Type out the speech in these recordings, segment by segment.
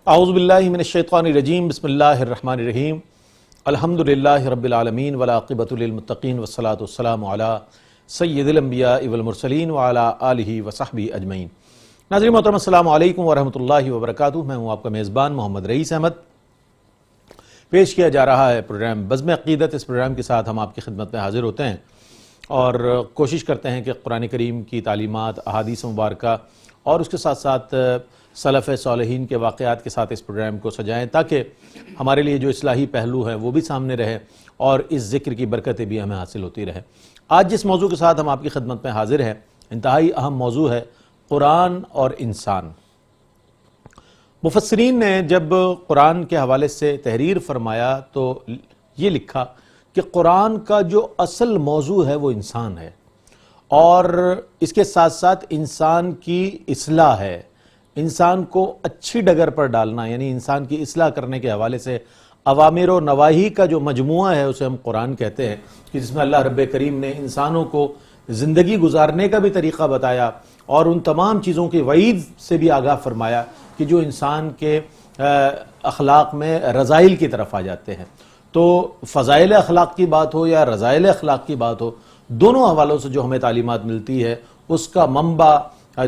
اعوذ باللہ من الشیطان الرجیم، بسم اللہ الرحمن الرحیم، الحمدللہ رب العالمین والعاقبۃ للمتقین والصلاۃ والسلام علی سید الانبیاء والمرسلین وعلی آلہ وصحبہ اجمعین۔ ناظرین محترم، السلام علیکم ورحمۃ اللہ وبرکاتہ۔ میں ہوں آپ کا میزبان محمد رئیس احمد۔ پیش کیا جا رہا ہے پروگرام بزم عقیدت۔ اس پروگرام کے ساتھ ہم آپ کی خدمت میں حاضر ہوتے ہیں اور کوشش کرتے ہیں کہ قرآن کریم کی تعلیمات، احادیث مبارکہ اور اس کے ساتھ ساتھ سلف صالحین کے واقعات کے ساتھ اس پروگرام کو سجائیں، تاکہ ہمارے لیے جو اصلاحی پہلو ہے وہ بھی سامنے رہے اور اس ذکر کی برکتیں بھی ہمیں حاصل ہوتی رہے۔ آج جس موضوع کے ساتھ ہم آپ کی خدمت میں حاضر ہیں، انتہائی اہم موضوع ہے قرآن اور انسان۔ مفسرین نے جب قرآن کے حوالے سے تحریر فرمایا تو یہ لکھا کہ قرآن کا جو اصل موضوع ہے وہ انسان ہے، اور اس کے ساتھ ساتھ انسان کی اصلاح ہے، انسان کو اچھی ڈگر پر ڈالنا، یعنی انسان کی اصلاح کرنے کے حوالے سے اوامر و نواہی کا جو مجموعہ ہے اسے ہم قرآن کہتے ہیں، کہ جس میں اللہ رب کریم نے انسانوں کو زندگی گزارنے کا بھی طریقہ بتایا اور ان تمام چیزوں کی وعید سے بھی آگاہ فرمایا کہ جو انسان کے اخلاق میں رذائل کی طرف آ جاتے ہیں۔ تو فضائل اخلاق کی بات ہو یا رذائل اخلاق کی بات ہو، دونوں حوالوں سے جو ہمیں تعلیمات ملتی ہے اس کا منبع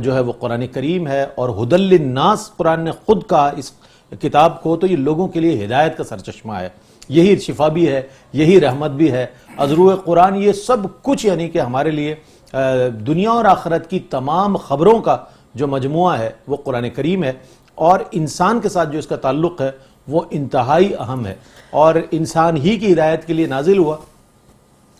جو ہے وہ قرآن کریم ہے، اور ہدی للناس قرآن نے خود کہا اس کتاب کو، تو یہ لوگوں کے لیے ہدایت کا سرچشمہ ہے، یہی شفا بھی ہے، یہی رحمت بھی ہے۔ از روئے قرآن یہ سب کچھ، یعنی کہ ہمارے لیے دنیا اور آخرت کی تمام خبروں کا جو مجموعہ ہے وہ قرآن کریم ہے، اور انسان کے ساتھ جو اس کا تعلق ہے وہ انتہائی اہم ہے، اور انسان ہی کی ہدایت کے لیے نازل ہوا۔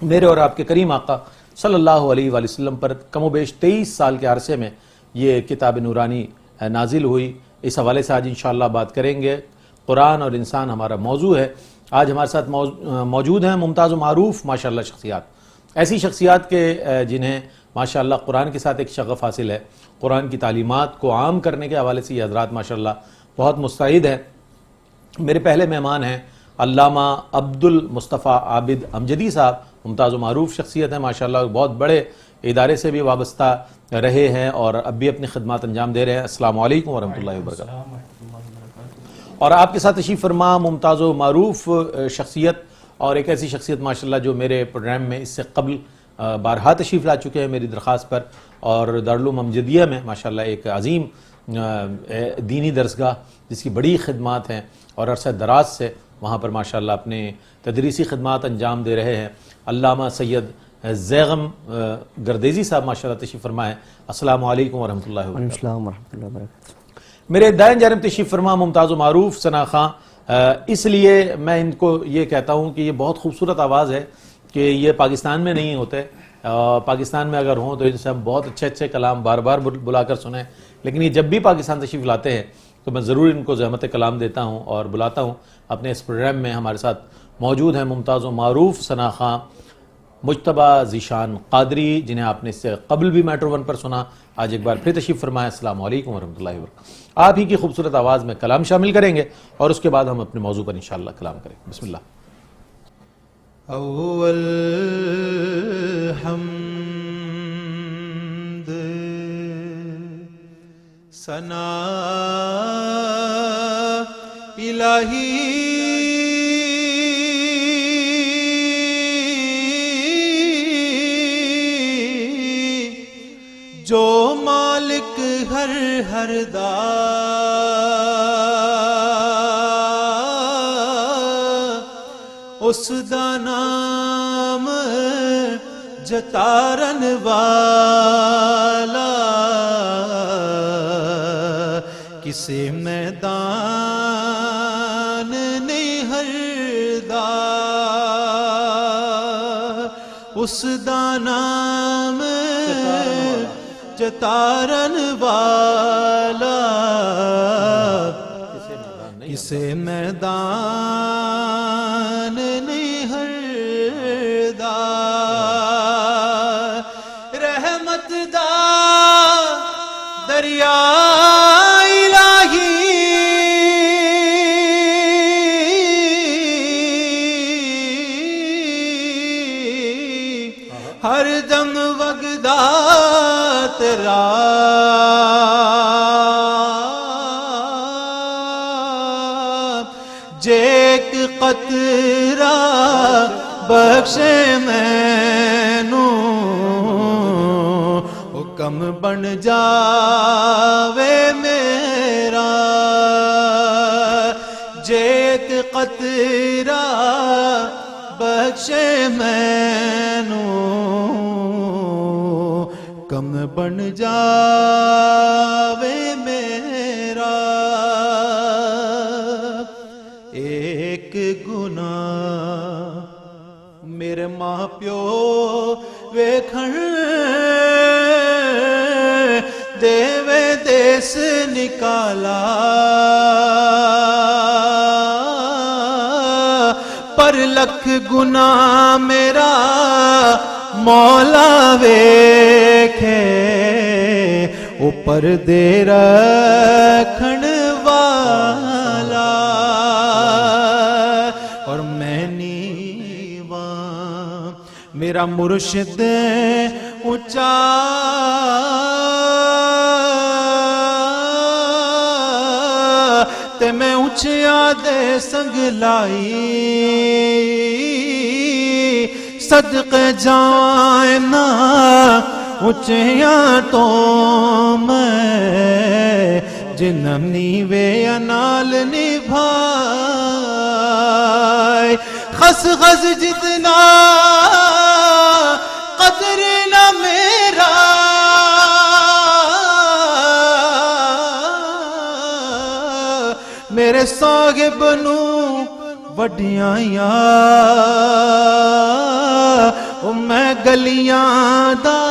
میرے اور آپ کے کریم آقا صلی اللہ علیہ وآلہ وسلم پر کم و بیش 23 سال کے عرصے میں یہ کتاب نورانی نازل ہوئی۔ اس حوالے سے آج انشاءاللہ بات کریں گے۔ قرآن اور انسان ہمارا موضوع ہے۔ آج ہمارے ساتھ موجود ہیں ممتاز و معروف ماشاءاللہ شخصیات، ایسی شخصیات کے جنہیں ماشاءاللہ قرآن کے ساتھ ایک شغف حاصل ہے، قرآن کی تعلیمات کو عام کرنے کے حوالے سے یہ حضرات ماشاءاللہ بہت مستعد ہیں۔ میرے پہلے مہمان ہیں علامہ عبد المصطفیٰ عابد امجدی صاحب، ممتاز و معروف شخصیت ہیں ماشاءاللہ، بہت بڑے ادارے سے بھی وابستہ رہے ہیں اور اب بھی اپنی خدمات انجام دے رہے ہیں۔ السلام علیکم ورحمۃ اللہ وبرکاتہ۔ اور آپ کے ساتھ تشریف فرما ممتاز و معروف شخصیت اور ایک ایسی شخصیت ماشاءاللہ جو میرے پروگرام میں اس سے قبل بارہا تشریف لا چکے ہیں میری درخواست پر، اور دارالعلوم امجدیہ میں ماشاءاللہ ایک عظیم دینی درسگاہ جس کی بڑی خدمات ہیں، اور عرصہ دراز سے وہاں پر ماشاءاللہ اپنے تدریسی خدمات انجام دے رہے ہیں، علامہ سید زیغم گردیزی صاحب ماشاءاللہ تشریف فرما ہے۔ السلام علیکم ورحمۃ اللہ وبرکاتہ۔ وعلیکم السلام ورحمۃ اللہ وبرکاتہ۔ میرے دائیں جانب تشریف فرما ممتاز و معروف ثنا خاں، اس لیے میں ان کو یہ کہتا ہوں کہ یہ بہت خوبصورت آواز ہے کہ یہ پاکستان میں نہیں ہوتے، پاکستان میں اگر ہوں تو ان سے ہم بہت اچھے اچھے کلام بار بار بلا کر سنیں، لیکن یہ جب بھی پاکستان تشریف لاتے ہیں تو میں ضرور ان کو زحمت کلام دیتا ہوں اور بلاتا ہوں اپنے اس پروگرام میں۔ ہمارے ساتھ موجود ہیں ممتاز و معروف ثنا خاں مجتبیٰ ذیشان قادری، جنہیں آپ نے اس سے قبل بھی میٹرو ون پر سنا، آج ایک بار پھر تشریف فرمائے۔ السلام علیکم ورحمۃ اللہ وبرکاتہ۔ آپ ہی کی خوبصورت آواز میں کلام شامل کریں گے اور اس کے بعد ہم اپنے موضوع پر انشاءاللہ کلام کریں گے۔ بسم اللہ۔ اول حمد ثنا الہی جو مالک ہر دا اس دا نام جتارن والا، کسے میدان نہیں ہردا اس دا نام جتارن والا، کسے میدان نہیں ہردا، رحمت دا دریا ہر دم وگدا تیرا بخشے مینوں حکم بن جاوے میرا جیت قطرہ بخشے مینوں کم بن جاوے میرا ایک گناہ میرے ماں پیو ویکھن دیوے دیس نکالا پر لکھ گناہ میرا مولا ویکھے اوپر دے رکھن والا اور میں نیواں میرا مرشد اونچا تے میں اونچیا دے سنگ لائی صدقے جائیں نا اونچیاں تو میں جنم نیوے نال نبھائے خس خس جتنا قدر نہ میرا میرے صاحب نو وڈیاں میں گلیاں دا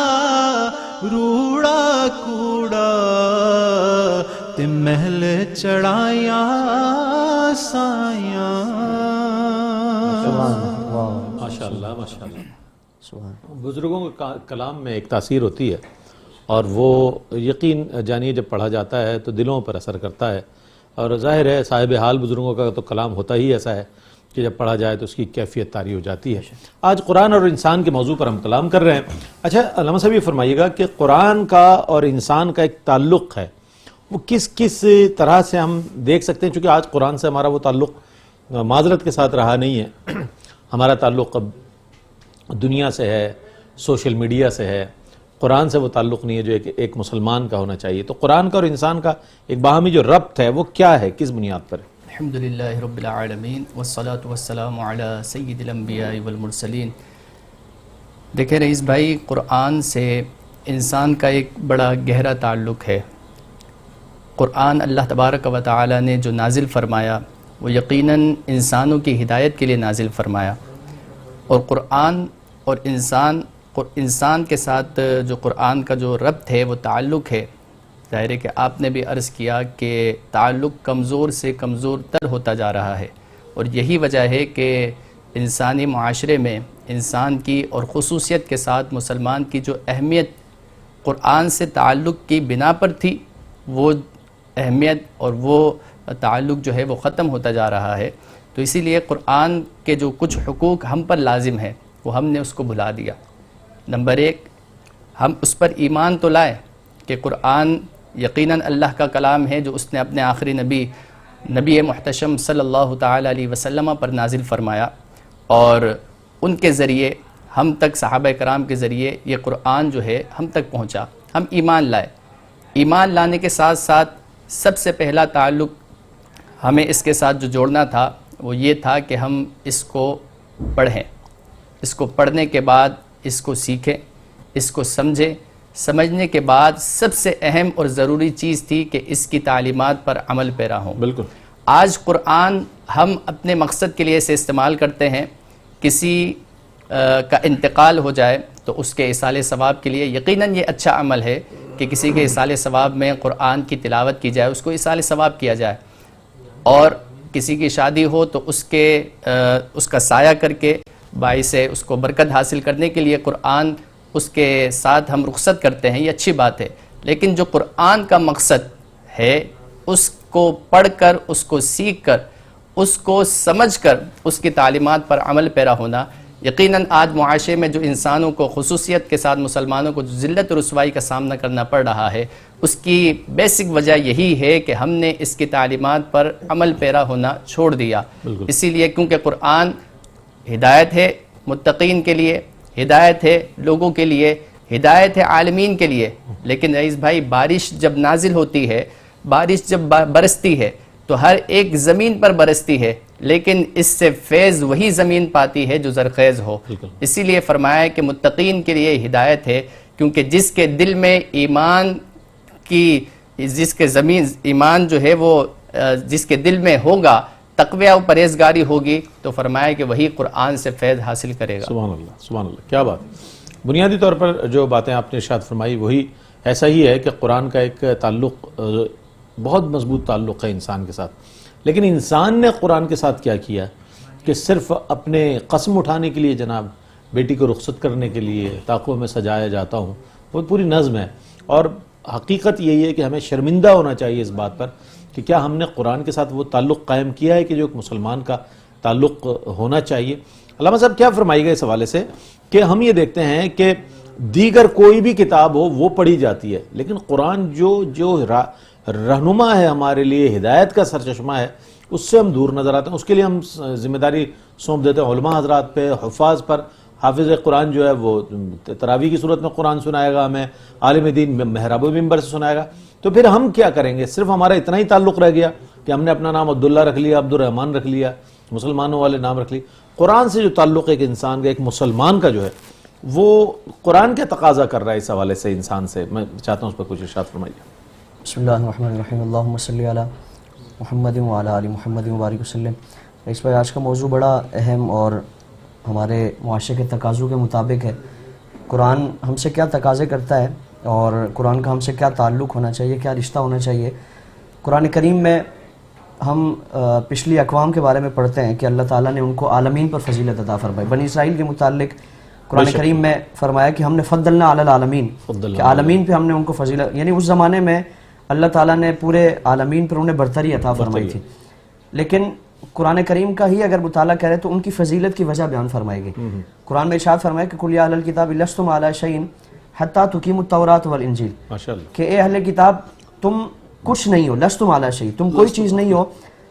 روڑا کوڑا تے محل چڑھایا سایاں ماشاءاللہ ماشاءاللہ بزرگوں کے کلام میں ایک تاثیر ہوتی ہے اور وہ یقین جانیے جب پڑھا جاتا ہے تو دلوں پر اثر کرتا ہے اور ظاہر ہے صاحب حال بزرگوں کا تو کلام ہوتا ہی ایسا ہے کہ جب پڑھا جائے تو اس کی کیفیت طاری ہو جاتی ہے. آج قرآن اور انسان کے موضوع پر ہم کلام کر رہے ہیں. اچھا علامہ صاحب یہ فرمائیے گا کہ قرآن کا اور انسان کا ایک تعلق ہے وہ کس کس طرح سے ہم دیکھ سکتے ہیں؟ چونکہ آج قرآن سے ہمارا وہ تعلق معذرت کے ساتھ رہا نہیں ہے. ہمارا تعلق اب دنیا سے ہے، سوشل میڈیا سے ہے، قرآن سے وہ تعلق نہیں ہے جو ایک مسلمان کا ہونا چاہیے. تو قرآن کا اور انسان کا ایک باہمی جو ربط ہے وہ کیا ہے، کس بنیاد پر ہے؟ الحمدللہ رب العالمین والصلاة والسلام علی سید الانبیاء والمرسلین. دیکھیں رئیس بھائی، قرآن سے انسان کا ایک بڑا گہرا تعلق ہے. قرآن اللہ تبارک و تعالی نے جو نازل فرمایا وہ یقیناً انسانوں کی ہدایت کے لیے نازل فرمایا. اور قرآن اور انسان کے ساتھ جو قرآن کا جو ربط ہے وہ تعلق ہے، ظاہر ہے کہ آپ نے بھی عرض کیا کہ تعلق کمزور سے کمزور تر ہوتا جا رہا ہے. اور یہی وجہ ہے کہ انسانی معاشرے میں انسان کی اور خصوصیت کے ساتھ مسلمان کی جو اہمیت قرآن سے تعلق کی بنا پر تھی، وہ اہمیت اور وہ تعلق جو ہے وہ ختم ہوتا جا رہا ہے. تو اسی لیے قرآن کے جو کچھ حقوق ہم پر لازم ہے وہ ہم نے اس کو بھلا دیا. نمبر ایک، ہم اس پر ایمان تو لائے کہ قرآن یقیناً اللہ کا کلام ہے جو اس نے اپنے آخری نبی محتشم صلی اللہ تعالی علیہ وسلم پر نازل فرمایا، اور ان کے ذریعے ہم تک صحابہ کرام کے ذریعے یہ قرآن جو ہے ہم تک پہنچا. ہم ایمان لائے. ایمان لانے کے ساتھ ساتھ سب سے پہلا تعلق ہمیں اس کے ساتھ جو جوڑنا تھا وہ یہ تھا کہ ہم اس کو پڑھیں. اس کو پڑھنے کے بعد اس کو سیکھیں، اس کو سمجھیں. سمجھنے کے بعد سب سے اہم اور ضروری چیز تھی کہ اس کی تعلیمات پر عمل پیرا ہوں. بالکل. آج قرآن ہم اپنے مقصد کے لیے اسے استعمال کرتے ہیں. کسی کا انتقال ہو جائے تو اس کے ایصال ثواب کے لیے یقیناً یہ اچھا عمل ہے کہ کسی کے ایصال ثواب میں قرآن کی تلاوت کی جائے، اس کو ایصال ثواب کیا جائے. اور کسی کی شادی ہو تو اس کا سایہ کر کے باعث اس کو برکت حاصل کرنے کے لیے قرآن اس کے ساتھ ہم رخصت کرتے ہیں، یہ اچھی بات ہے. لیکن جو قرآن کا مقصد ہے اس کو پڑھ کر، اس کو سیکھ کر، اس کو سمجھ کر اس کی تعلیمات پر عمل پیرا ہونا، یقیناً آج معاشرے میں جو انسانوں کو خصوصیت کے ساتھ مسلمانوں کو جو ذلت و رسوائی کا سامنا کرنا پڑ رہا ہے اس کی بیسک وجہ یہی ہے کہ ہم نے اس کی تعلیمات پر عمل پیرا ہونا چھوڑ دیا. اسی لیے کیونکہ قرآن ہدایت ہے، متقین کے لیے، ہدایت ہے لوگوں کے لیے، ہدایت ہے عالمین کے لیے. لیکن رئیس بھائی بارش جب نازل ہوتی ہے، بارش جب برستی ہے تو ہر ایک زمین پر برستی ہے، لیکن اس سے فیض وہی زمین پاتی ہے جو زرخیز ہو. اسی لیے فرمایا ہے کہ متقین کے لیے ہدایت ہے، کیونکہ جس کے دل میں ایمان کی، جس کے ایمان جو ہے وہ جس کے دل میں ہوگا، تقوی و پرہیزگاری ہوگی، تو فرمایا کہ وہی قرآن سے فیض حاصل کرے گا. سبحان اللہ، سبحان اللہ، کیا بات. بنیادی طور پر جو باتیں آپ نے ارشاد فرمائی وہی ایسا ہی ہے کہ قرآن کا ایک تعلق بہت مضبوط تعلق ہے انسان کے ساتھ. لیکن انسان نے قرآن کے ساتھ کیا کیا کہ صرف اپنے قسم اٹھانے کے لیے جناب بیٹی کو رخصت کرنے کے لیے طاقوں میں سجایا جاتا ہوں، وہ پوری نظم ہے. اور حقیقت یہی ہے کہ ہمیں شرمندہ ہونا چاہیے اس بات پر کہ کیا ہم نے قرآن کے ساتھ وہ تعلق قائم کیا ہے کہ جو ایک مسلمان کا تعلق ہونا چاہیے. علامہ صاحب کیا فرمائے گا اس حوالے سے کہ ہم یہ دیکھتے ہیں کہ دیگر کوئی بھی کتاب ہو وہ پڑھی جاتی ہے، لیکن قرآن جو رہنما ہے ہمارے لیے، ہدایت کا سرچشمہ ہے، اس سے ہم دور نظر آتے ہیں. اس کے لیے ہم ذمہ داری سونپ دیتے ہیں علماء حضرات پہ، حفاظ پر. حافظ قرآن جو ہے وہ تراویح کی صورت میں قرآن سنائے گا ہمیں، عالم دین محراب و منبر سے سنائے گا. تو پھر ہم کیا کریں گے؟ صرف ہمارا اتنا ہی تعلق رہ گیا کہ ہم نے اپنا نام عبداللہ رکھ لیا، عبد الرحمن رکھ لیا، مسلمانوں والے نام رکھ لی. قرآن سے جو تعلق ایک انسان کا، ایک مسلمان کا جو ہے، وہ قرآن کے تقاضا کر رہا ہے اس حوالے سے انسان سے. میں چاہتا ہوں اس پر کچھ ارشاد فرمائیے. بسم اللہ الرحمن الرحیم. اللہم صلی علی محمد وعلی آل محمد وبارک وسلم. اس پر آج کا موضوع بڑا اہم اور ہمارے معاشرے کے تقاضوں کے مطابق ہے. قرآن ہم سے کیا تقاضے کرتا ہے اور قرآن کا ہم سے کیا تعلق ہونا چاہیے، کیا رشتہ ہونا چاہیے. قرآن کریم میں ہم پچھلی اقوام کے بارے میں پڑھتے ہیں کہ اللہ تعالیٰ نے ان کو عالمین پر فضیلت عطا فرمائی. بنی اسرائیل کے متعلق قرآن کریم میں فرمایا کہ ہم نے فضلنا علی العالمین، کہ عالمین پہ ہم نے ان کو فضیلت، یعنی اس زمانے میں اللہ تعالیٰ نے پورے عالمین پر انہیں برتری عطا فرمائی تھی. لیکن قرآن کریم کا ہی اگر مطالعہ کرے تو ان کی فضیلت کی وجہ بیان فرمائی گئی. قرآن میں ارشاد فرمایا کہ قل یا اہل الکتاب لستم علی شیء حتی تقیموا التوراۃ والانجیل، کہ اے اہل کتاب تم کچھ نہیں ہو، لستم علی شیء، تم کوئی چیز نہیں ہو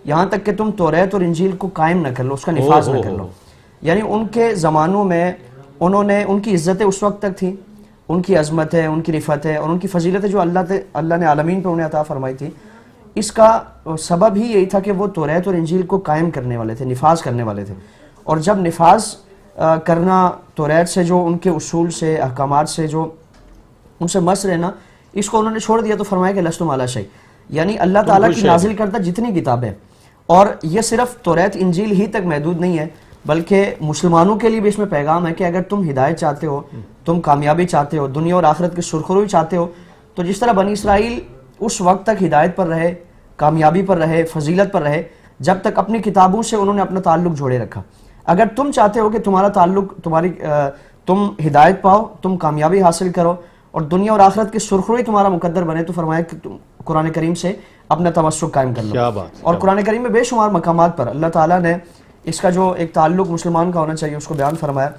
یہاں تک کہ تم توریت اور انجیل کو قائم نہ کر لو، اس کا نفاذ نہ کر لو. یعنی ان کے زمانوں میں انہوں نے، ان کی عزتیں اس وقت تک تھیں، ان کی عظمت ہے، ان کی رفعت ہے اور ان کی فضیلت ہے جو اللہ نے عالمین پر انہیں عطا فرمائی تھی. اس کا سبب ہی یہی تھا کہ وہ توریت اور انجیل کو قائم کرنے والے تھے، نفاذ کرنے والے تھے. اور جب نفاذ کرنا توریت سے، جو ان کے اصول سے، احکامات سے جو ان سے مس رہنا، اس کو انہوں نے چھوڑ دیا تو فرمایا کہ لستم علی شیء. یعنی اللہ تعالیٰ کی نازل کردہ جتنی کتابیں، اور یہ صرف توریت انجیل ہی تک محدود نہیں ہے بلکہ مسلمانوں کے لیے بھی اس میں پیغام ہے کہ اگر تم ہدایت چاہتے ہو، تم کامیابی چاہتے ہو، دنیا اور آخرت کی سرخروئی چاہتے ہو، تو جس طرح بنی اسرائیل اس وقت تک ہدایت پر رہے، کامیابی پر رہے، فضیلت پر رہے، جب تک اپنی کتابوں سے انہوں نے اپنا تعلق جوڑے رکھا. اگر تم چاہتے ہو کہ تمہارا تعلق، تم ہدایت پاؤ، تم کامیابی حاصل کرو اور دنیا اور آخرت کی سرخروئی تمہارا مقدر بنے، تو فرمایا کہ تم قرآن کریم سے اپنا تمسک قائم کر لو. اور قرآن کریم میں بے شمار مقامات پر اللہ تعالیٰ نے اس کا جو ایک تعلق مسلمان کا ہونا چاہیے اس کو بیان فرمایا.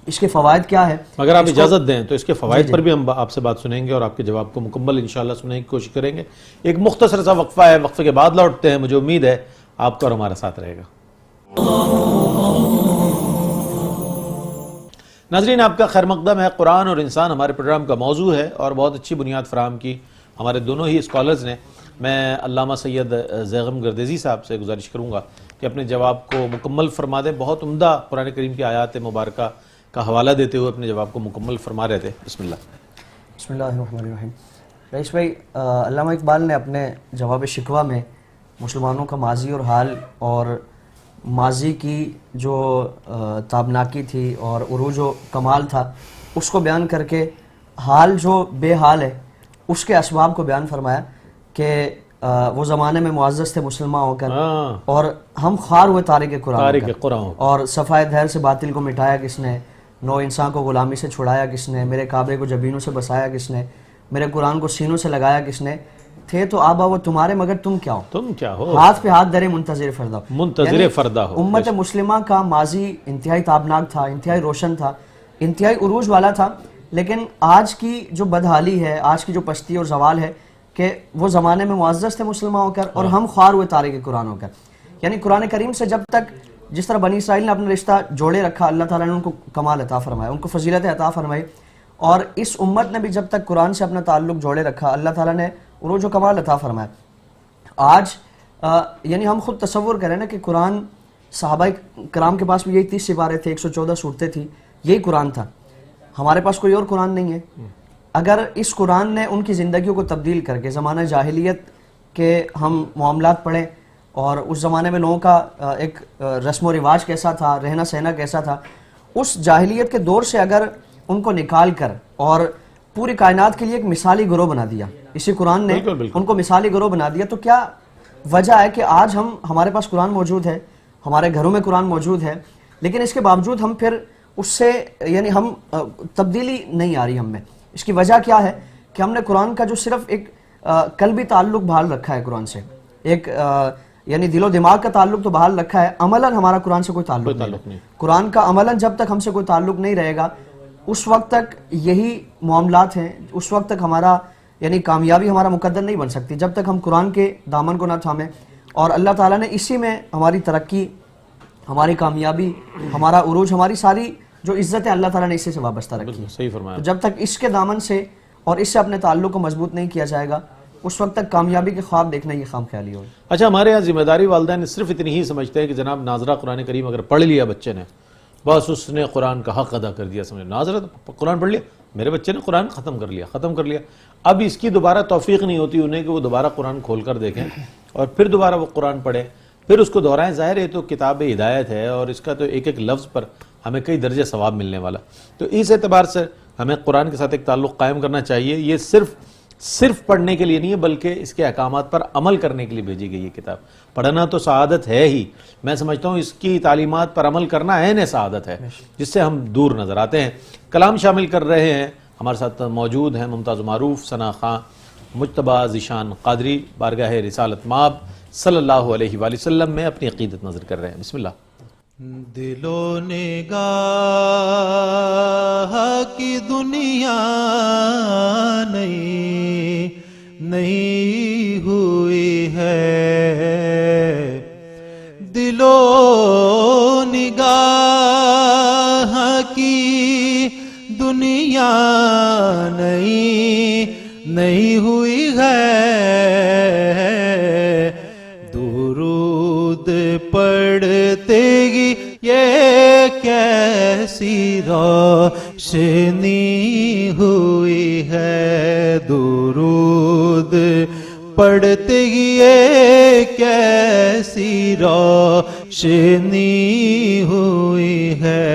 اس کے فوائد کیا ہے؟ اگر آپ اجازت دیں تو اس کے فوائد پر بھی ہم آپ سے بات سنیں گے اور آپ کے جواب کو مکمل انشاءاللہ سننے کی کوشش کریں گے. ایک مختصر سا وقفہ ہے، وقفے کے بعد لوٹتے ہیں. مجھے امید ہے آپ کا اور ہمارا ساتھ رہے گا. ناظرین، آپ کا خیر مقدم ہے. قرآن اور انسان ہمارے پروگرام کا موضوع ہے اور بہت اچھی بنیاد فراہم کی ہمارے دونوں ہی اسکالرز نے. میں علامہ سید زیغم گردیزی صاحب سے گزارش کروں گا کہ اپنے جواب کو مکمل فرما دیں. بہت عمدہ قرآن کریم کی آیات مبارکہ کا حوالہ دیتے ہوئے اپنے جواب کو مکمل فرما رہے تھے. بسم اللہ. بسم اللہ الرحمن الرحیم. رئیس بھائی، علامہ اقبال نے اپنے جواب شکوہ میں مسلمانوں کا ماضی اور حال اور ماضی کی جو تابناکی تھی اور عروج و کمال تھا اس کو بیان کر کے حال جو بے حال ہے اس کے اسباب کو بیان فرمایا کہ وہ زمانے میں معزز تھے مسلمان ہو کر اور ہم خوار ہوئے تارک قرآن، اور صفائے دھیر سے باطل کو مٹایا کس نے، نو انسان کو غلامی سے چھڑایا کس نے، میرے کعبے کو جبینوں سے بسایا کس نے، میرے قرآن کو سینوں سے لگایا کس نے. تھے تو آبا وہ تمہارے مگر تم کیا ہو، ہاتھ پہ ہاتھ درے منتظر فردا ہو. امت مسلمہ کا ماضی انتہائی تابناک تھا، انتہائی روشن تھا، انتہائی عروج والا تھا. لیکن آج کی جو بدحالی ہے، آج کی جو پستی اور زوال ہے کہ وہ زمانے میں معزز تھے مسلمان ہو کر اور ہم خوار ہوئے تارک قرآن ہو کر. یعنی قرآن کریم سے جب تک جس طرح بنی اسرائیل نے اپنا رشتہ جوڑے رکھا, اللہ تعالیٰ نے ان کو کمال عطا فرمایا, ان کو فضیلت عطا فرمائی, اور اس امت نے بھی جب تک قرآن سے اپنا تعلق جوڑے رکھا اللہ تعالیٰ نے عروج و کمال عطا فرمایا. آج یعنی ہم خود تصور کریں نا کہ قرآن صحابہ کرام کے پاس بھی یہی 30 سپارے تھے, 114 صورتیں تھیں, یہی قرآن تھا. ہمارے پاس کوئی اور قرآن نہیں ہے. اگر اس قرآن نے ان کی زندگیوں کو تبدیل کر کے زمانہ جاہلیت کے ہم معاملات پڑھیں, اور اس زمانے میں لوگوں کا ایک رسم و رواج کیسا تھا, رہنا سہنا کیسا تھا, اس جاہلیت کے دور سے اگر ان کو نکال کر اور پوری کائنات کے لیے ایک مثالی گروہ بنا دیا, اسی قرآن نے ان کو مثالی گروہ بنا دیا, تو کیا وجہ ہے کہ آج ہمارے پاس قرآن موجود ہے, ہمارے گھروں میں قرآن موجود ہے, لیکن اس کے باوجود ہم پھر اس سے یعنی ہم تبدیلی نہیں آ رہی ہم میں. اس کی وجہ کیا ہے کہ ہم نے قرآن کا جو صرف ایک قلبی تعلق بحال رکھا ہے قرآن سے, ایک یعنی دل و دماغ کا تعلق تو بحال رکھا ہے, عملاً ہمارا قرآن سے کوئی تعلق نہیں. قرآن کا عملاً جب تک ہم سے کوئی تعلق نہیں رہے گا اس وقت تک یہی معاملات ہیں, اس وقت تک ہمارا یعنی کامیابی ہمارا مقدر نہیں بن سکتی جب تک ہم قرآن کے دامن کو نہ تھامیں. اور اللہ تعالیٰ نے اسی میں ہماری ترقی, ہماری کامیابی, ہمارا عروج, ہماری ساری جو عزت ہے اللہ تعالیٰ نے اسی سے وابستہ رکھی. صحیح فرمایا. تو جب تک اس کے دامن سے اور اس سے اپنے تعلق کو مضبوط نہیں کیا جائے گا اس وقت تک کامیابی کے خواب دیکھنا یہ خام خیالی ہوگی. اچھا, ہمارے یہاں ذمہ داری والدین صرف اتنی ہی سمجھتے ہیں کہ جناب ناظرہ قرآن کریم اگر پڑھ لیا بچے نے بس اس نے قرآن کا حق ادا کر دیا. سمجھ ناظرہ قرآن پڑھ لیا, میرے بچے نے قرآن ختم کر لیا. اب اس کی دوبارہ توفیق نہیں ہوتی انہیں کہ وہ دوبارہ قرآن کھول کر دیکھیں اور پھر دوبارہ وہ قرآن پڑھیں, پھر اس کو دہرائیں. ظاہر ہے تو کتاب ہدایت ہے اور اس کا تو ایک ایک لفظ پر ہمیں کئی درجے ثواب ملنے والا. تو اس اعتبار سے ہمیں قرآن کے ساتھ ایک تعلق قائم کرنا چاہیے. یہ صرف پڑھنے کے لیے نہیں ہے بلکہ اس کے احکامات پر عمل کرنے کے لیے بھیجی گئی یہ کتاب. پڑھنا تو سعادت ہے ہی, میں سمجھتا ہوں اس کی تعلیمات پر عمل کرنا عین سعادت ہے جس سے ہم دور نظر آتے ہیں. کلام شامل کر رہے ہیں, ہمارے ساتھ موجود ہیں ممتاز و معروف ثنا خان مجتبیٰ ذیشان قادری, بارگاہ رسالت مآب صلی اللہ علیہ وآلہ وسلم میں اپنی عقیدت نظر کر رہے ہیں. بسم اللہ. دل و نگاہ کی دنیا نہیں ہوئی ہے, دل و نگاہ کی دنیا نہیں ہوئی ہے, درود پڑھتے ہی یہ کیسی روشنی ہوئی ہے, درود پڑھتے ہی یہ کیسی روشنی ہوئی ہے.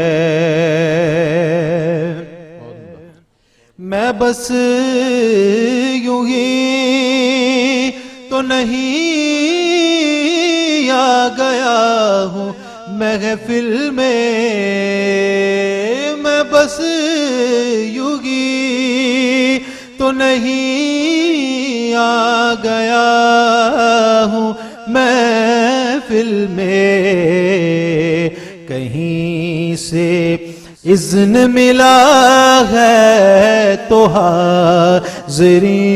میں بس یوں ہی تو نہیں آ گیا ہوں محفل میں, میں بس یوں ہی تو نہیں آ گیا ہوں محفل میں, کہیں سے اذن ملا ہے تو حاضری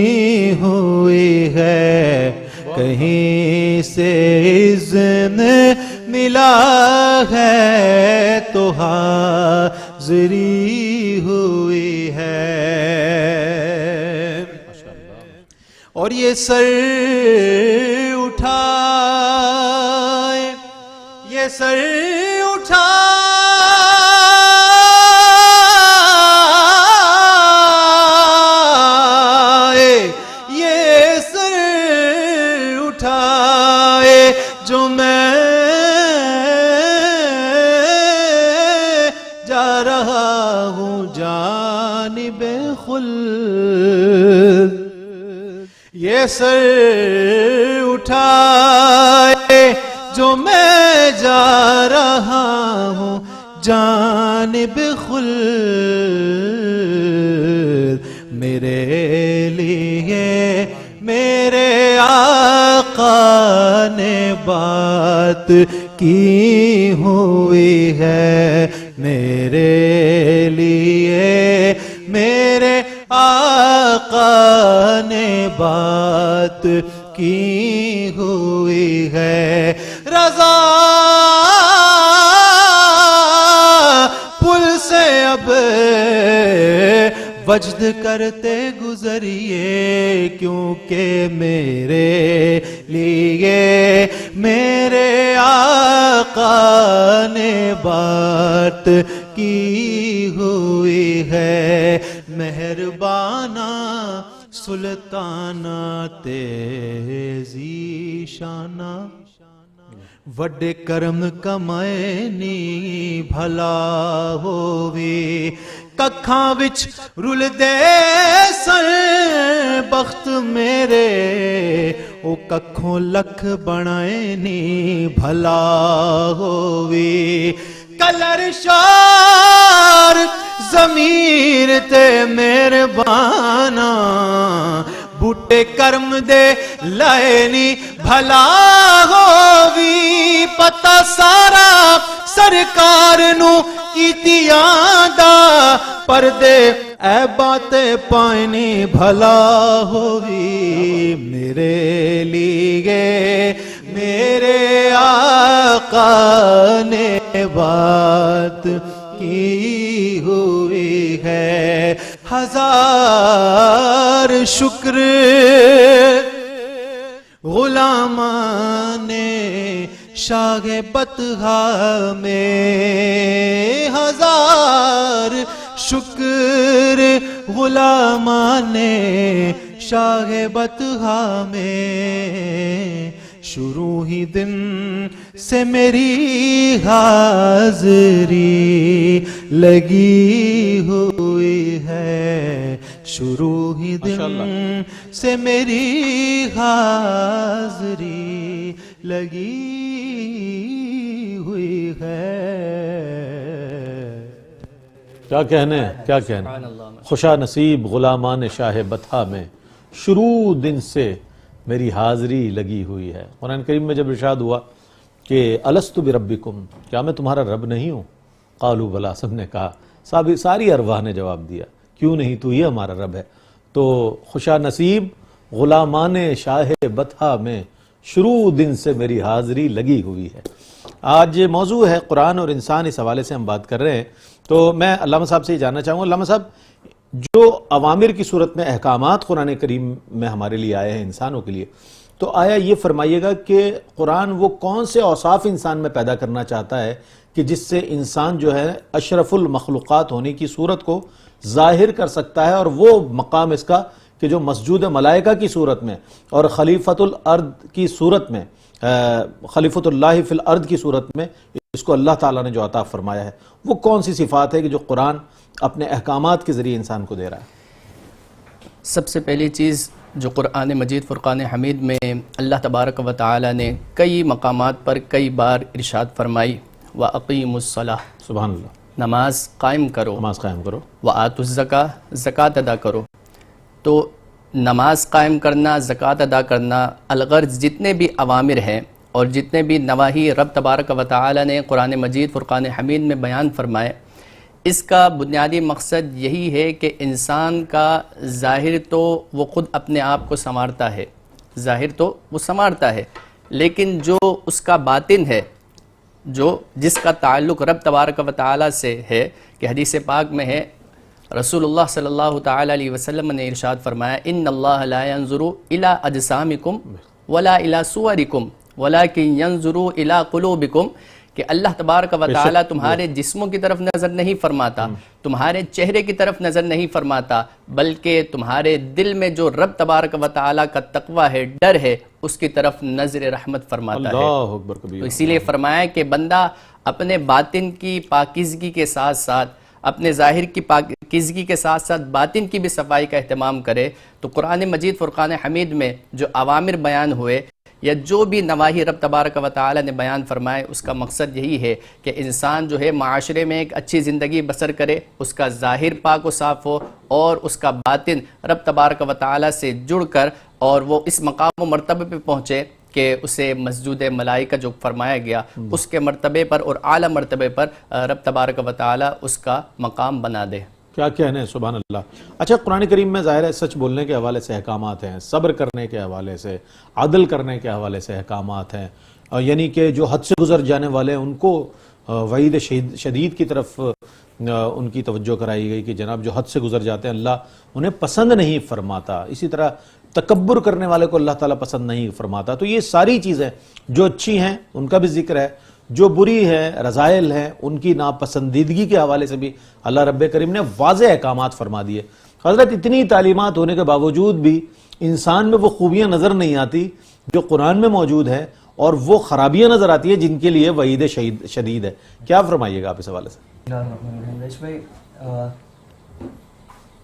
ہوئی ہے, کہیں سے اذن ملا ہے تو حاضری ہوئی ہے. اور یہ سر اٹھائے, یہ سر اٹھائے, یہ سر اٹھائے جو میں جا رہا ہوں جانب خلد, یہ سر اٹھائے جو میں جا رہا ہوں جانب خلد, میرے لیے میرے آقا نے بات کی ہوئی ہے, میرے لیے میرے آقا نے بات کی ہوئی ہے. رضا وجد کرتے گزریے، کیونکہ میرے لیے میرے آقا نے بات کی ہوئی ہے۔ مہربانہ سلطانہ تیزی شانہ، وڈے کرم کمائے نی بھلا ہووی، ککھاں وچ رل دے سر بخت میرے، او ککھوں لکھ بنائے نی بھلا ہووی۔ کلر شار ضمیر تے مہربانا، بوٹے کرم دے لائے نی بھلا ہووی۔ پتہ سارا سرکار نو کیتیاں دا، پردے اے باتیں پائنی بھلا ہووی۔ میرے لیے میرے آقا نے بات کی ہوئی ہے۔ ہزار شکر غلامان شاہ بطحا میں، ہزار شکر غلامان شاہ بطحا میں، شروع ہی دن سے میری حاضری لگی ہوئی ہے، شروع ہی دن سے میری حاضری لگی ہوئی ہے۔ کیا کہنے، کیا کہنے، خوشا نصیب غلامان شاہ بطحا میں، شروع دن سے میری حاضری لگی ہوئی ہے۔ قرآن کریم میں جب ارشاد ہوا کہ الست بربکم، کیا میں تمہارا رب نہیں ہوں؟ قالوا بلا، سب نے کہا، ساری ارواح نے جواب دیا کیوں نہیں، تو یہ ہمارا رب ہے۔ تو خوشا نصیب غلامان شاہ بطحا میں، شروع دن سے میری حاضری لگی ہوئی ہے۔ آج موضوع ہے قرآن اور انسان، اس حوالے سے ہم بات کر رہے ہیں۔ تو میں علامہ صاحب سے یہ جاننا چاہوں گا، علامہ صاحب جو اوامر کی صورت میں احکامات قرآن کریم میں ہمارے لیے آئے ہیں انسانوں کے لیے، تو آیا یہ فرمائیے گا کہ قرآن وہ کون سے اوصاف انسان میں پیدا کرنا چاہتا ہے کہ جس سے انسان جو ہے اشرف المخلوقات ہونے کی صورت کو ظاہر کر سکتا ہے، اور وہ مقام اس کا کہ جو مسجود ملائکہ کی صورت میں اور خلیفۃ الارض کی صورت میں، خلیفۃ اللہ فی الارض کی صورت میں اس کو اللہ تعالیٰ نے جو عطا فرمایا ہے، وہ کون سی صفات ہے کہ جو قرآن اپنے احکامات کے ذریعے انسان کو دے رہا ہے؟ سب سے پہلی چیز جو قرآن مجید فرقان حمید میں اللہ تبارک و تعالی نے کئی مقامات پر کئی بار ارشاد فرمائی، وَأَقِيمُوا الصَّلَاةَ، سبحان اللہ، نماز قائم کرو، نماز قائم کرو، وَآتُوا الزَّكَاةَ، زکوٰۃ ادا کرو۔ تو نماز قائم کرنا، زکوٰۃ ادا کرنا، الغرض جتنے بھی اوامر ہیں اور جتنے بھی نواہی رب تبارک و تعالی نے قرآن مجید فرقان حمید میں بیان فرمائے، اس کا بنیادی مقصد یہی ہے کہ انسان کا ظاہر تو وہ خود اپنے آپ کو سنوارتا ہے، ظاہر تو وہ سنوارتا ہے، لیکن جو اس کا باطن ہے، جو جس کا تعلق رب تبارک و تعالی سے ہے، کہ حدیث پاک میں ہے، رسول اللہ صلی اللہ تعالی علیہ وسلم نے ارشاد فرمایا، ان اللہ لا ينظر الى اجسامکم ولا الى صورکم ولکن ينظر الى قلوبکم، کہ اللہ تبارک و تعالی تمہارے جسموں کی طرف نظر نہیں فرماتا، تمہارے چہرے کی طرف نظر نہیں فرماتا، بلکہ تمہارے دل میں جو رب تبارک و تعالی کا تقوی ہے، ڈر ہے، اس کی طرف نظر رحمت فرماتا ہے۔ اللہ اکبر کبیر۔ تو اسی لیے فرمایا کہ بندہ اپنے باطن کی پاکیزگی کے ساتھ ساتھ، اپنے ظاہر کی پاکیزگی کے ساتھ ساتھ باطن کی بھی صفائی کا اہتمام کرے۔ تو قرآن مجید فرقان حمید میں جو اوامر بیان ہوئے یا جو بھی نواہی رب تبارک و تعالی نے بیان فرمائے، اس کا مقصد یہی ہے کہ انسان جو ہے معاشرے میں ایک اچھی زندگی بسر کرے، اس کا ظاہر پاک و صاف ہو اور اس کا باطن رب تبارک و تعالی سے جڑ کر اور وہ اس مقام و مرتبے پہ پہنچے کہ اسے مسجود ملائکہ جو فرمایا گیا، اس کے مرتبے پر اور اعلیٰ مرتبے پر رب تبارک و تعالی اس کا مقام بنا دے۔ کیا کہنے، سبحان اللہ۔ اچھا، قرآن کریم میں ظاہر ہے سچ بولنے کے حوالے سے احکامات ہیں، صبر کرنے کے حوالے سے، عدل کرنے کے حوالے سے احکامات ہیں، یعنی کہ جو حد سے گزر جانے والے ہیں ان کو وعید شدید کی طرف ان کی توجہ کرائی گئی کہ جناب جو حد سے گزر جاتے ہیں اللہ انہیں پسند نہیں فرماتا. اسی طرح تکبر کرنے والے کو اللہ تعالیٰ پسند نہیں فرماتا. تو یہ ساری چیزیں جو اچھی ہیں ان کا بھی ذکر ہے, جو بری ہیں رذائل ہیں ان کی ناپسندیدگی کے حوالے سے بھی اللہ رب کریم نے واضح احکامات فرما دیے. حضرت اتنی تعلیمات ہونے کے باوجود بھی انسان میں وہ خوبیاں نظر نہیں آتی جو قرآن میں موجود ہیں, اور وہ خرابیاں نظر آتی ہیں جن کے لیے وعید شدید ہے. کیا فرمائیے گا آپ اس حوالے سے؟ رئیس بھائی,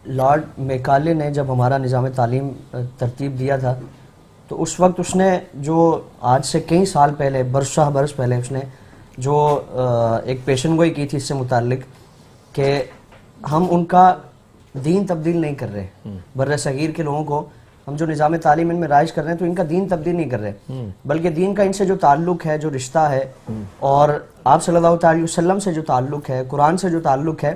لارڈ میکالے نے جب ہمارا نظام تعلیم ترتیب دیا تھا تو اس وقت اس نے جو آج سے کئی سال پہلے برس پہلے اس نے جو ایک پیشن گوئی کی تھی اس سے متعلق کہ ہم ان کا دین تبدیل نہیں کر رہے, بر صغیر کے لوگوں کو ہم جو نظام تعلیم ان میں رائج کر رہے ہیں تو ان کا دین تبدیل نہیں کر رہے, بلکہ دین کا ان سے جو تعلق ہے, جو رشتہ ہے, اور آپ صلی اللہ تعالی وسلم سے جو تعلق ہے, قرآن سے جو تعلق ہے,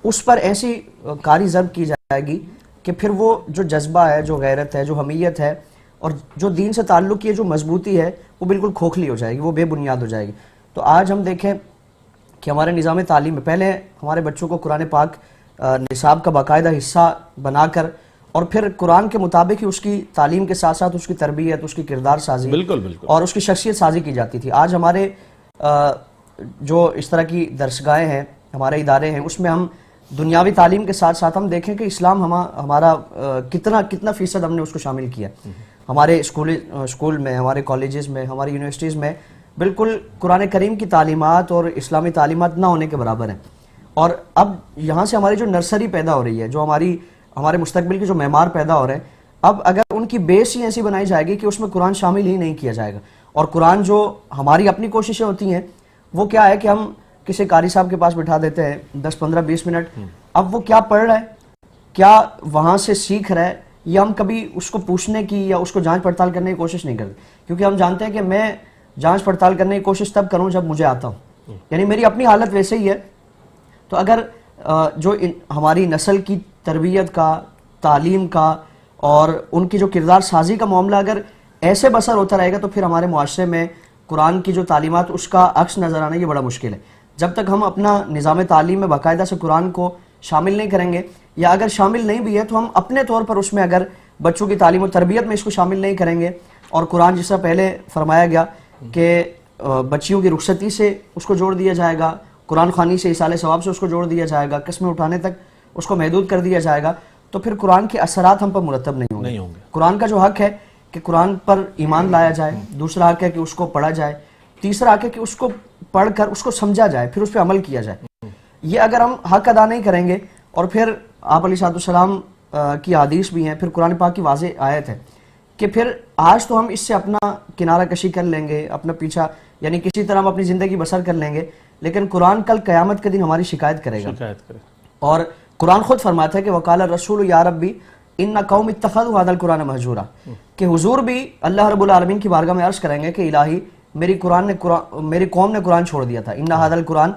اس پر ایسی کاری ضرب کی جائے گی کہ پھر وہ جو جذبہ ہے, جو غیرت ہے, جو حمیت ہے, اور جو دین سے تعلق کی جو مضبوطی ہے وہ بالکل کھوکھلی ہو جائے گی, وہ بے بنیاد ہو جائے گی. تو آج ہم دیکھیں کہ ہمارے نظام تعلیم میں پہلے ہمارے بچوں کو قرآن پاک نصاب کا باقاعدہ حصہ بنا کر اور پھر قرآن کے مطابق ہی اس کی تعلیم کے ساتھ ساتھ اس کی تربیت, اس کی کردار سازی اور اس کی شخصیت سازی کی جاتی تھی. آج ہمارے جو اس طرح کی درسگاہیں ہیں, ہمارے ادارے ہیں, اس میں ہم دنیاوی تعلیم کے ساتھ ساتھ ہم دیکھیں کہ اسلام ہمارا کتنا فیصد ہم نے اس کو شامل کیا. ہمارے اسکول میں, ہمارے کالجز میں, ہماری یونیورسٹیز میں بالکل قرآن کریم کی تعلیمات اور اسلامی تعلیمات نہ ہونے کے برابر ہیں. اور اب یہاں سے ہماری جو نرسری پیدا ہو رہی ہے, جو ہمارے مستقبل کے جو معمار پیدا ہو رہے ہیں, اب اگر ان کی بیس ہی ایسی بنائی جائے گی کہ اس میں قرآن شامل ہی نہیں کیا جائے گا, اور قرآن جو ہماری اپنی کوششیں ہوتی ہیں وہ کیا ہے کہ ہم کسی قاری صاحب کے پاس بٹھا دیتے ہیں 10, 15, 20 منٹ, اب وہ کیا پڑھ رہا ہے, کیا وہاں سے سیکھ رہا ہے, یا ہم کبھی اس کو پوچھنے کی یا اس کو جانچ پڑتال کرنے کی کوشش نہیں کرتے, کیونکہ ہم جانتے ہیں کہ میں جانچ پڑتال کرنے کی کوشش تب کروں جب مجھے آتا ہوں, یعنی میری اپنی حالت ویسے ہی ہے. تو اگر جو ہماری نسل کی تربیت کا, تعلیم کا اور ان کی جو کردار سازی کا معاملہ اگر ایسے بسر ہوتا رہے گا تو پھر ہمارے معاشرے میں قرآن کی جو تعلیمات اس کا عکس نظر آنا یہ بڑا مشکل ہے. جب تک ہم اپنا نظام تعلیم میں باقاعدہ سے قرآن کو شامل نہیں کریں گے, یا اگر شامل نہیں بھی ہے تو ہم اپنے طور پر اس میں اگر بچوں کی تعلیم و تربیت میں اس کو شامل نہیں کریں گے, اور قرآن جس طرح پہلے فرمایا گیا کہ بچیوں کی رخصتی سے اس کو جوڑ دیا جائے گا, قرآن خوانی سے, اصال ثواب سے اس کو جوڑ دیا جائے گا, قسمیں اٹھانے تک اس کو محدود کر دیا جائے گا, تو پھر قرآن کے اثرات ہم پر مرتب نہیں ہوں گے. قرآن کا جو حق ہے کہ قرآن پر ایمان لایا جائے, دوسرا حق ہے کہ اس کو پڑھا جائے, تیسرا حق ہے کہ اس کو پڑھ کر اس کو سمجھا جائے, پھر اس پہ عمل کیا جائے. یہ اگر ہم حق ادا نہیں کریں گے, اور پھر آپ علیہ السلام کی حدیث بھی ہیں, پھر قرآن پاک کی واضح آیت ہے کہ پھر آج تو ہم اس سے اپنا کنارہ کشی کر لیں گے, اپنا پیچھا یعنی کسی طرح ہم اپنی زندگی بسر کر لیں گے, لیکن قرآن کل قیامت کے دن ہماری شکایت کرے گا. اور قرآن خود فرماتا ہے کہ وقال الرسول یا ربی ان قوم اتخذوا هذا القرآن مہجورا, کہ حضور بھی اللہ رب العالمین کی بارگاہ میں عرض کریں گے کہ الہی میری قوم نے قرآن چھوڑ دیا تھا. ان هذا القرآن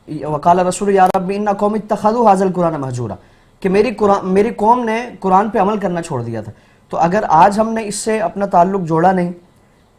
وقال الرسول یا ربی ان قوم اتخذوا هذا القرآن مہجورا, کہ میری قوم نے قرآن پہ عمل کرنا چھوڑ دیا تھا. تو اگر آج ہم نے اس سے اپنا تعلق جوڑا نہیں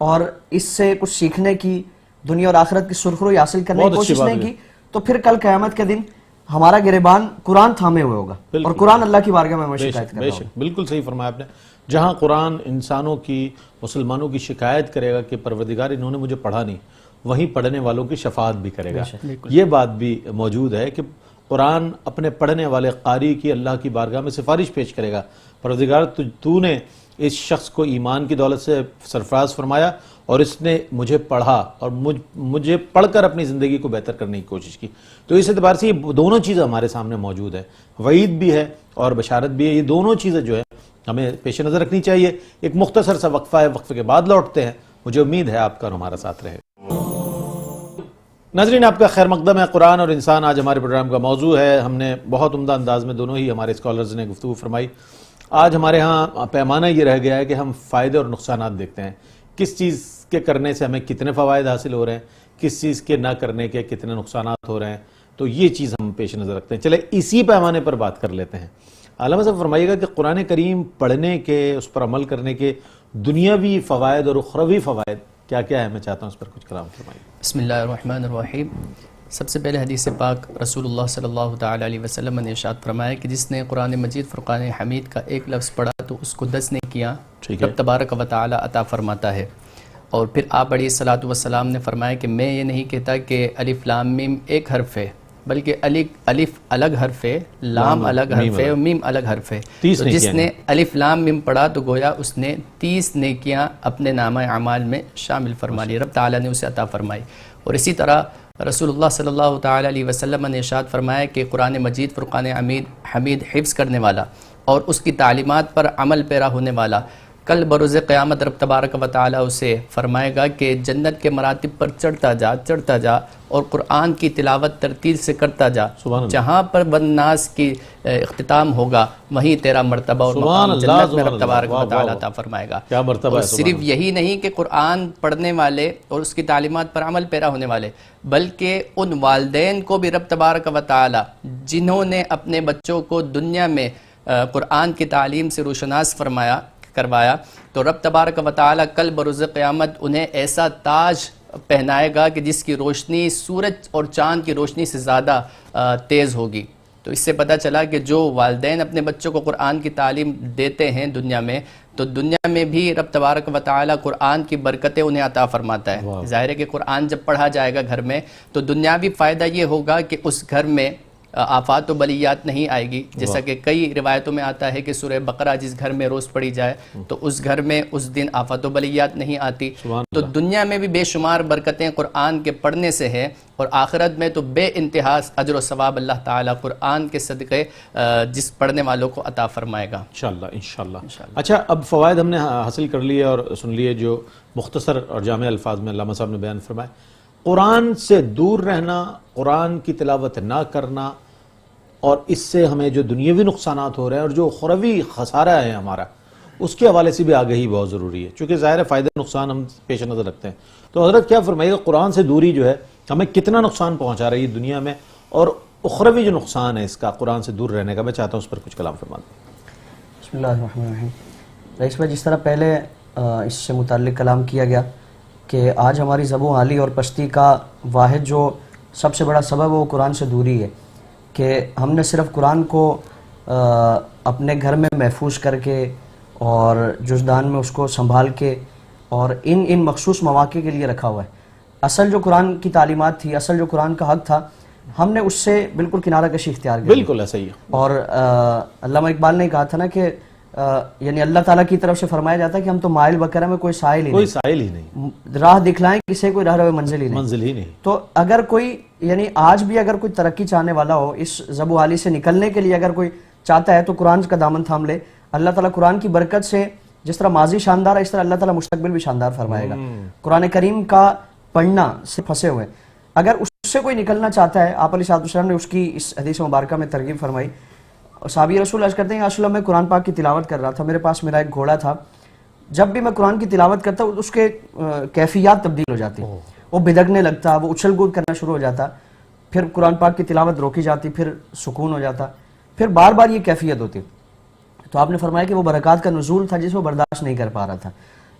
اور اس سے کچھ سیکھنے کی, دنیا اور آخرت کی سرخروئی حاصل کرنے کی کوشش نہیں کی, تو پھر کل قیامت کے دن ہمارا گریبان قرآن تھامے ہوئے ہوگا, اور قرآن اللہ کی بارگاہ میں شکایت کرے گا. بالکل صحیح فرمایا آپ نے. جہاں قرآن انسانوں کی, مسلمانوں کی شکایت کرے گا کہ پروردگار انہوں نے مجھے پڑھا نہیں, وہیں پڑھنے والوں کی شفاعت بھی کرے گا. یہ بات بھی موجود ہے کہ قرآن اپنے پڑھنے والے قاری کی اللہ کی بارگاہ میں سفارش پیش کرے گا, پروردگار تو نے اس شخص کو ایمان کی دولت سے سرفراز فرمایا اور اس نے مجھے پڑھا اور مجھے پڑھ کر اپنی زندگی کو بہتر کرنے کی کوشش کی. تو اس اعتبار سے یہ دونوں چیزیں ہمارے سامنے موجود ہیں, وعید بھی ہے اور بشارت بھی ہے. یہ دونوں چیزیں جو ہے ہمیں پیش نظر رکھنی چاہیے. ایک مختصر سا وقفہ ہے, وقفے کے بعد لوٹتے ہیں. مجھے امید ہے آپ کا ہمارا ساتھ رہے. ناظرین, آپ کا خیر مقدم ہے. قرآن اور انسان آج ہمارے پروگرام کا موضوع ہے. ہم نے بہت عمدہ انداز میں دونوں ہی ہمارے اسکالرز نے گفتگو فرمائی. آج ہمارے ہاں پیمانہ یہ رہ گیا ہے کہ ہم فائدے اور نقصانات دیکھتے ہیں, کس چیز کے کرنے سے ہمیں کتنے فوائد حاصل ہو رہے ہیں, کس چیز کے نہ کرنے کے کتنے نقصانات ہو رہے ہیں. تو یہ چیز ہم پیش نظر رکھتے ہیں. چلے اسی پیمانے پر بات کر لیتے ہیں. علامہ صاحب فرمائیے گا کہ قرآن کریم پڑھنے کے, اس پر عمل کرنے کے دنیاوی فوائد اور اخروی فوائد کیا کیا ہے؟ میں چاہتا ہوں اس پر کچھ کلام فرمائیے. بسم اللہ الرحمن الرحیم. سب سے پہلے حدیث پاک رسول اللہ صلی اللہ تعالی علیہ وسلم نے ارشاد فرمایا کہ جس نے قرآن مجید فرقان حمید کا ایک لفظ پڑھا تو اس کو 10 نیکیاں رب تبارک و تعالی عطا فرماتا ہے. اور پھر آپ علیہ الصلوۃ والسلام نے فرمایا کہ میں یہ نہیں کہتا کہ الف لام میم ایک حرف ہے، بلکہ الف الگ حرف ہے، لام الگ حرف ہے اور میم الگ حرف ہے. تو جس نے الف لام میم پڑھا تو گویا اس نے 30 نیکیاں اپنے نامہ اعمال میں شامل فرما لی، رب تعالیٰ نے اسے عطا فرمائی. اور اسی طرح رسول اللہ صلی اللہ تعالی علیہ وسلم نے ارشاد فرمایا کہ قرآن مجید فرقان حمید حفظ کرنے والا اور اس کی تعلیمات پر عمل پیرا ہونے والا کل بروز قیامت رب تبارک و تعالی اسے فرمائے گا کہ جنت کے مراتب پر چڑھتا جا اور قرآن کی تلاوت ترتیل سے کرتا جا، جہاں پر والناس کی اختتام ہوگا وہیں تیرا مرتبہ اور مقام جنت میں رب تبارک و تعالی عطا فرمائے گا. اور صرف یہی نہیں کہ قرآن پڑھنے والے اور اس کی تعلیمات پر عمل پیرا ہونے والے، بلکہ ان والدین کو بھی رب تبارک و تعالی جنہوں نے اپنے بچوں کو دنیا میں قرآن کی تعلیم سے روشناس کروایا تو رب تبارک و تعالی کل بروز قیامت انہیں ایسا تاج پہنائے گا کہ جس کی روشنی سورج اور چاند کی روشنی سے زیادہ تیز ہوگی. تو اس سے پتہ چلا کہ جو والدین اپنے بچوں کو قرآن کی تعلیم دیتے ہیں دنیا میں، تو دنیا میں بھی رب تبارک و تعالی قرآن کی برکتیں انہیں عطا فرماتا ہے. ظاہر ہے کہ قرآن جب پڑھا جائے گا گھر میں تو دنیاوی فائدہ یہ ہوگا کہ اس گھر میں آفات و بلیات نہیں آئے گی، جیسا کہ کئی روایتوں میں آتا ہے کہ سورہ بقرہ جس گھر میں روز پڑھی جائے تو اس گھر میں اس دن آفات و بلیات نہیں آتی. تو دنیا میں بھی بے شمار برکتیں قرآن کے پڑھنے سے ہیں، اور آخرت میں تو بے انتہا اجر و ثواب اللہ تعالیٰ قرآن کے صدقے جس پڑھنے والوں کو عطا فرمائے گا انشاءاللہ. اچھا، اب فوائد ہم نے حاصل کر لیے اور سن لیے جو مختصر اور جامع الفاظ میں علامہ صاحب نے بیان فرمائے. قرآن سے دور رہنا، قرآن کی تلاوت نہ کرنا، اور اس سے ہمیں جو دنیاوی نقصانات ہو رہے ہیں اور جو اخروی خسارہ ہے ہمارا، اس کے حوالے سے بھی آگہی بہت ضروری ہے، چونکہ ظاہر ہے فائدے نقصان ہم پیش نظر رکھتے ہیں. تو حضرت کیا فرمائیے گا قرآن سے دوری جو ہے ہمیں کتنا نقصان پہنچا رہی ہے دنیا میں، اور اخروی جو نقصان ہے اس کا قرآن سے دور رہنے کا، میں چاہتا ہوں اس پر کچھ کلام فرما دیں. بسم اللہ الرحمن الرحیم. رئیس بھائی، جس طرح پہلے اس سے متعلق کلام کیا گیا کہ آج ہماری ذب و حالی اور پستی کا واحد جو سب سے بڑا سبب وہ قرآن سے دوری ہے، کہ ہم نے صرف قرآن کو اپنے گھر میں محفوظ کر کے اور جزدان میں اس کو سنبھال کے اور ان مخصوص مواقع کے لیے رکھا ہوا ہے. اصل جو قرآن کی تعلیمات تھی، اصل جو قرآن کا حق تھا، ہم نے اس سے بالکل کنارہ کشی اختیار کی. بالکل ایسا ہی ہے. اور علامہ اقبال نے کہا تھا نا کہ یعنی اللہ تعالیٰ کی طرف سے فرمایا جاتا ہے کہ ہم تو مائل بکرہ میں کوئی سائل ہی نہیں، راہ دکھلائیں کسے کوئی راہ منزل ہی نہیں. تو اگر کوئی یعنی آج بھی اگر کوئی ترقی چاہنے والا ہو، اس ذب و حالی سے نکلنے کے لیے اگر کوئی چاہتا ہے تو قرآن کا دامن تھام لے. اللہ تعالیٰ قرآن کی برکت سے جس طرح ماضی شاندار ہے، اس طرح اللہ تعالیٰ مستقبل بھی شاندار فرمائے گا. قرآن کریم کا پڑھنا سے پھنسے ہوئے اگر اس سے کوئی نکلنا چاہتا ہے، آپ علیہ السلام نے اس کی اس حدیث مبارکہ میں ترغیب فرمائی. صحابی رسول عرض کرتے ہیں کہ میں قرآن پاک کی تلاوت کر رہا تھا، میرے پاس میرا ایک گھوڑا تھا، جب بھی میں قرآن کی تلاوت کرتا اس کے کیفیات تبدیل ہو جاتی، وہ بھدکنے لگتا، وہ اچھل کود کرنا شروع ہو جاتا، پھر قرآن پاک کی تلاوت روکی جاتی، پھر سکون ہو جاتا، پھر بار بار یہ کیفیت ہوتی. تو آپ نے فرمایا کہ وہ برکات کا نزول تھا جس میں برداشت نہیں کر پا رہا تھا.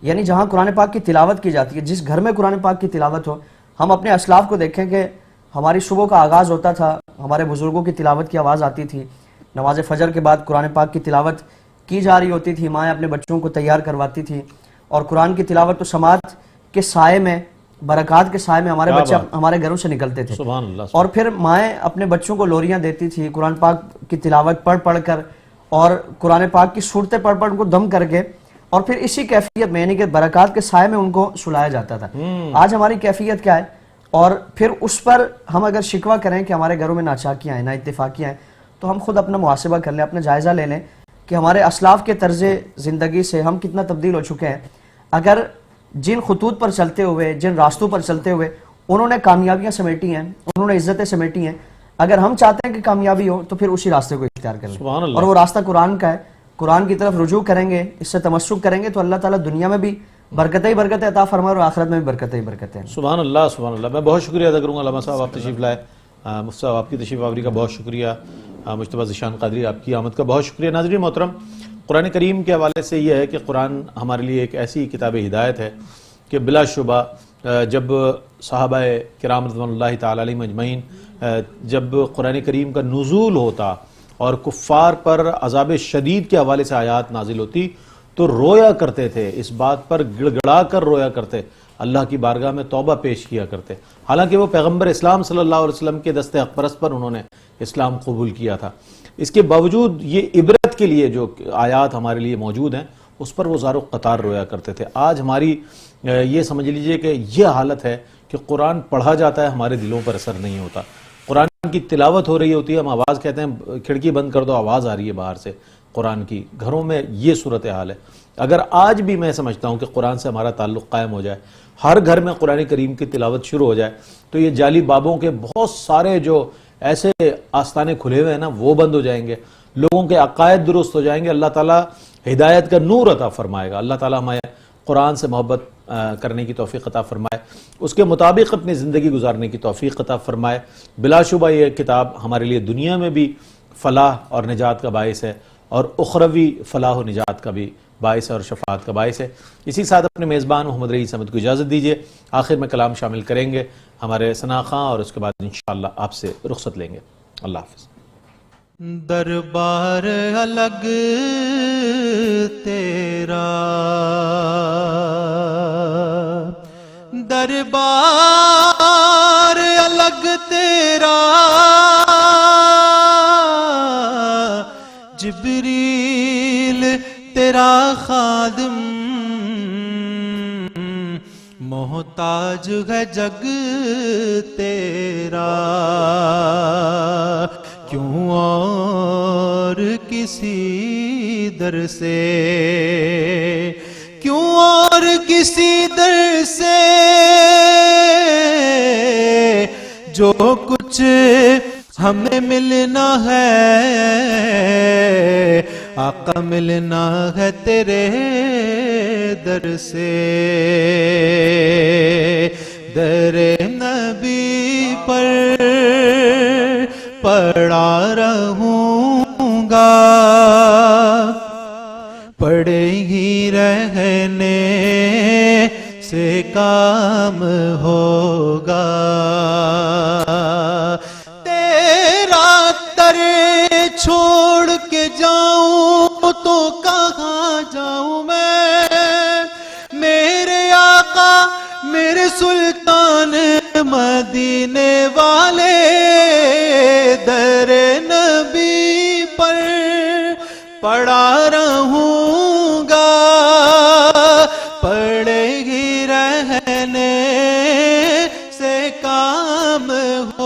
یعنی جہاں قرآن پاک کی تلاوت کی جاتی ہے، جس گھر میں قرآن پاک کی تلاوت ہو، ہم اپنے اسلاف کو دیکھیں کہ ہماری صبح کا آغاز ہوتا تھا، ہمارے بزرگوں کی تلاوت کی آواز آتی تھی، نماز فجر کے بعد قرآن پاک کی تلاوت کی جا رہی ہوتی تھی، مائیں اپنے بچوں کو تیار کرواتی تھی، اور قرآن کی تلاوت تو سماعت کے سائے میں، برکات کے سائے میں ہمارے بچے ہمارے گھروں سے نکلتے تھے. اور پھر مائیں اپنے بچوں کو لوریاں دیتی تھی قرآن پاک کی تلاوت پڑھ کر، اور قرآن پاک کی صورتیں پڑھ ان کو دم کر کے، اور پھر اسی کیفیت میں یعنی کہ برکات کے سائے میں ان کو سلایا جاتا تھا. آج ہماری کیفیت کیا ہے؟ اور پھر اس پر ہم اگر شکوہ کریں کہ ہمارے گھروں میں ناچاکیاں ہیں، نا اتفاقیاں ہیں، تو ہم خود اپنا محاسبہ کر لیں، اپنا جائزہ لے لیں کہ ہمارے اسلاف کے طرز زندگی سے ہم کتنا تبدیل ہو چکے ہیں. اگر جن خطوط پر چلتے ہوئے، جن راستوں پر چلتے ہوئے انہوں نے کامیابیاں سمیٹی ہیں، انہوں نے عزتیں سمیٹی ہیں، اگر ہم چاہتے ہیں کہ کامیابی ہو تو پھر اسی راستے کو اختیار کر لیں. اور وہ راستہ قرآن کا ہے. قرآن کی طرف رجوع کریں گے، اس سے تمسک کریں گے تو اللہ تعالیٰ دنیا میں بھی برکتیں ہی برکتیں عطا فرمائے اور آخرت میں بھی برکتیں ہی برکتیں. سبحان اللہ سبحان اللہ. میں بہت شکریہ ادا کروں گا علامہ صاحب، آپ تشریف لائے. مفتی صاحب آپ کی تشریف آوری کا بہت شکریہ. مجتبیٰ ذیشان قادری آپ کی آمد کا بہت شکریہ. ناظرین محترم، قرآن کریم کے حوالے سے یہ ہے کہ قرآن ہمارے لیے ایک ایسی کتاب ہدایت ہے کہ بلا شبہ جب صحابہ کرام رضوان اللہ تعالی علیہم اجمعین جب قرآن کریم کا نزول ہوتا اور کفار پر عذاب شدید کے حوالے سے آیات نازل ہوتی تو رویا کرتے تھے، اس بات پر گڑ گڑا کر رویا کرتے، اللہ کی بارگاہ میں توبہ پیش کیا کرتے، حالانکہ وہ پیغمبر اسلام صلی اللہ علیہ وسلم کے دست حق پرست پر انہوں نے اسلام قبول کیا تھا۔ اس کے باوجود یہ عبرت کے لیے جو آیات ہمارے لیے موجود ہیں اس پر وہ زار و قطار رویا کرتے تھے۔ آج ہماری یہ سمجھ لیجئے کہ یہ حالت ہے کہ قرآن پڑھا جاتا ہے، ہمارے دلوں پر اثر نہیں ہوتا۔ قرآن کی تلاوت ہو رہی ہوتی ہے، ہم آواز کہتے ہیں کھڑکی بند کر دو، آواز آ رہی ہے باہر سے قرآن کی، گھروں میں یہ صورتحال ہے۔ اگر آج بھی میں سمجھتا ہوں کہ قرآن سے ہمارا تعلق قائم ہو جائے، ہر گھر میں قرآن کریم کی تلاوت شروع ہو جائے، تو یہ جعلی بابوں کے بہت سارے جو ایسے آستانے کھلے ہوئے ہیں نا وہ بند ہو جائیں گے، لوگوں کے عقائد درست ہو جائیں گے، اللہ تعالیٰ ہدایت کا نور عطا فرمائے گا، اللہ تعالیٰ ہمیں قرآن سے محبت کرنے کی توفیق عطا فرمائے، اس کے مطابق اپنی زندگی گزارنے کی توفیق عطا فرمائے۔ بلا شبہ یہ کتاب ہمارے لیے دنیا میں بھی فلاح اور نجات کا باعث ہے اور اخروی فلاح و نجات کا بھی باعث ہے اور شفاعت کا باعث ہے۔ اسی ساتھ اپنے میزبان محمد رئیس احمد کو اجازت دیجیے، آخر میں کلام شامل کریں گے ہمارے ثنا خاں اور اس کے بعد انشاءاللہ آپ سے رخصت لیں گے۔ اللہ حافظ۔ دربار الگ تیرا، دربار الگ تیرا، جبریل تیرا خادم، محتاج ہے جگ تیرا، کیوں اور کسی در سے، کیوں اور کسی در سے، جو کچھ ہمیں ملنا ہے آقا ملنا ہے تیرے در سے، در نبی پر پڑا رہوں گا، پڑے ہی رہنے سے کام ہوگا، تیرا در چھوڑ کے جاؤں تو کہاں جاؤں میں، میرے آقا میرے سلطان مدینے والے، در نبی پر پڑا رہوں گا، پڑے ہی رہنے سے کام ہو